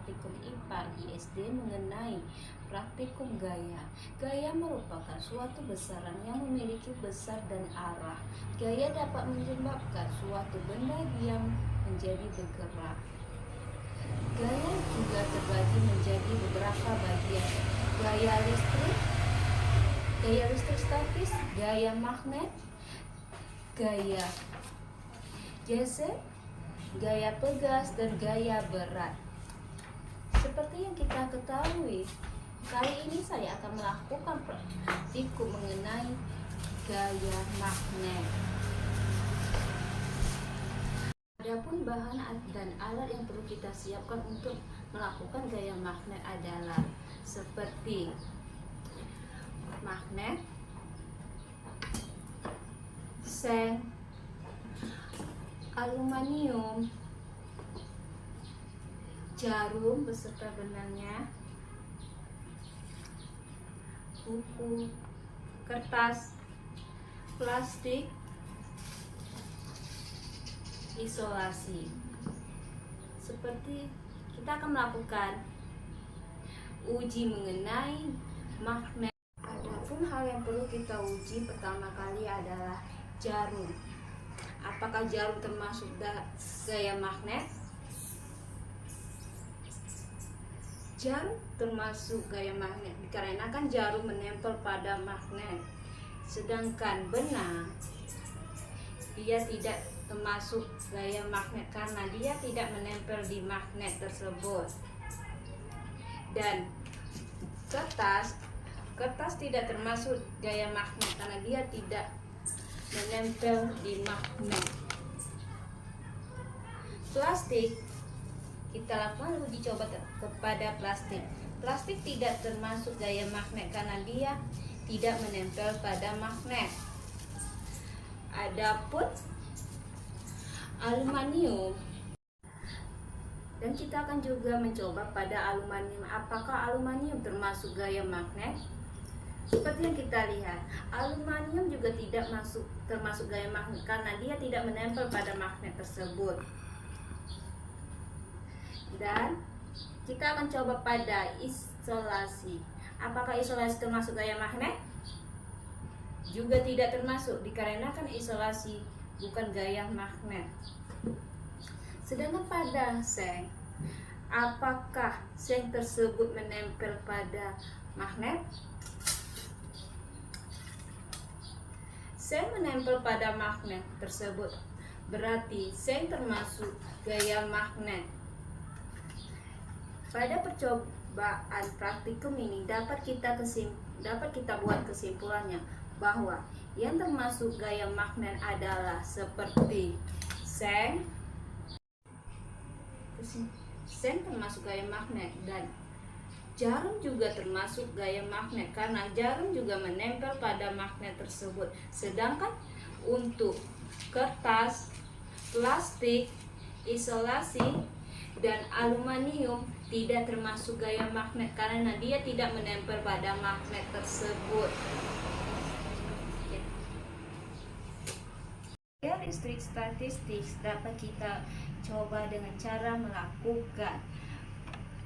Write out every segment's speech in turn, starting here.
praktikum IPA ISD mengenai praktikum gaya. Gaya merupakan suatu besaran yang memiliki besar dan arah. Gaya dapat menyebabkan suatu benda yang menjadi bergerak. Gaya juga terbagi menjadi beberapa bagian. Gaya listrik statis, gaya magnet, gaya geser, gaya pegas, dan gaya berat. Seperti yang kita ketahui, kali ini saya akan melakukan praktikum mengenai gaya magnet. Adapun bahan dan alat yang perlu kita siapkan untuk melakukan gaya magnet adalah seperti magnet, seng, aluminium, jarum beserta benangnya, buku, kertas, plastik, isolasi. Seperti kita akan melakukan uji mengenai magnet. Adapun hal yang perlu kita uji pertama kali adalah jarum. Apakah jarum termasuk gaya magnet? Jarum termasuk gaya magnet dikarenakan jarum menempel pada magnet. Sedangkan benang dia tidak termasuk gaya magnet karena dia tidak menempel di magnet tersebut. Dan kertas tidak termasuk gaya magnet karena dia tidak menempel di magnet. Plastik, kita lakukan uji coba kepada plastik. Plastik tidak termasuk gaya magnet karena dia tidak menempel pada magnet. Adapun aluminium, dan kita akan juga mencoba pada aluminium. Apakah aluminium termasuk gaya magnet? Seperti yang kita lihat, aluminium juga tidak termasuk gaya magnet karena dia tidak menempel pada magnet tersebut. Dan kita akan coba pada isolasi. Apakah isolasi termasuk gaya magnet? Juga tidak termasuk dikarenakan isolasi bukan gaya magnet. Sedangkan pada seng, apakah seng tersebut menempel pada magnet? Seng menempel pada magnet tersebut, berarti seng termasuk gaya magnet. Pada percobaan praktikum ini dapat kita buat kesimpulannya bahwa yang termasuk gaya magnet adalah seperti seng termasuk gaya magnet, dan jarum juga termasuk gaya magnet karena jarum juga menempel pada magnet tersebut. Sedangkan untuk kertas, plastik, isolasi, dan aluminium tidak termasuk gaya magnet karena dia tidak menempel pada magnet tersebut. Gaya listrik statistik dapat kita coba dengan cara melakukan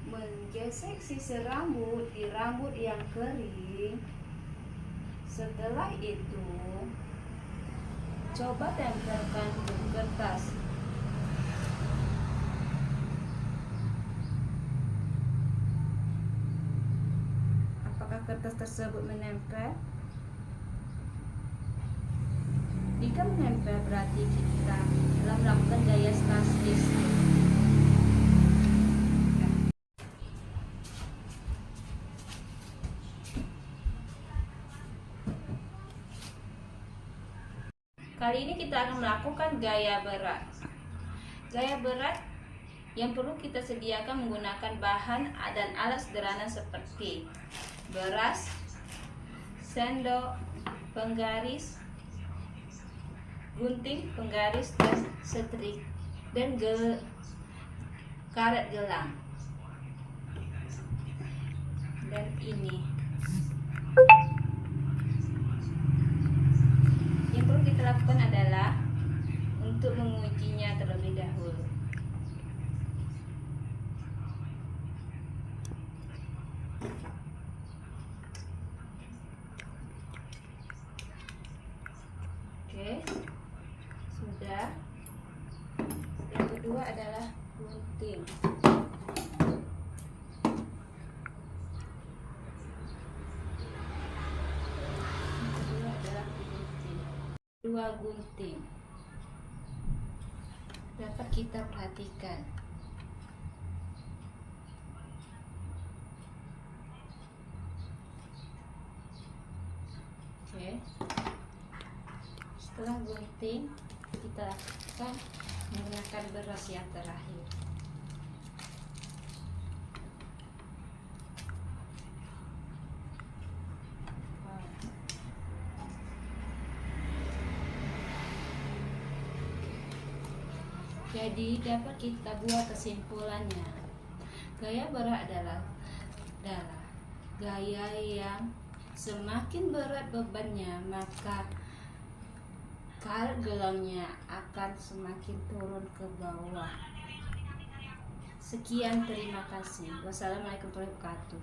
menggesek sisir rambut di rambut yang kering. Setelah itu coba tempelkan ke kertas. Apakah kertas tersebut menempel? Jika menempel berarti kita telah melakukan gaya statistik. Kali ini kita akan melakukan gaya berat. Gaya berat yang perlu kita sediakan menggunakan bahan dan alat sederhana seperti beras, sendok, penggaris, gunting, penggaris, dan setrik, dan karet gelang. Dan ini yang perlu kita lakukan adalah untuk mengujinya terlebih dahulu. Oke, sudah. Yang kedua adalah gunting. Dua gunting dapat kita perhatikan. Oke, setelah gunting kita akan menggunakan beras yang terakhir. Jadi dapat kita buat kesimpulannya, gaya berat adalah gaya yang semakin berat bebannya, maka gelangnya akan semakin turun ke bawah. Sekian, terima kasih. Wassalamualaikum warahmatullahi wabarakatuh.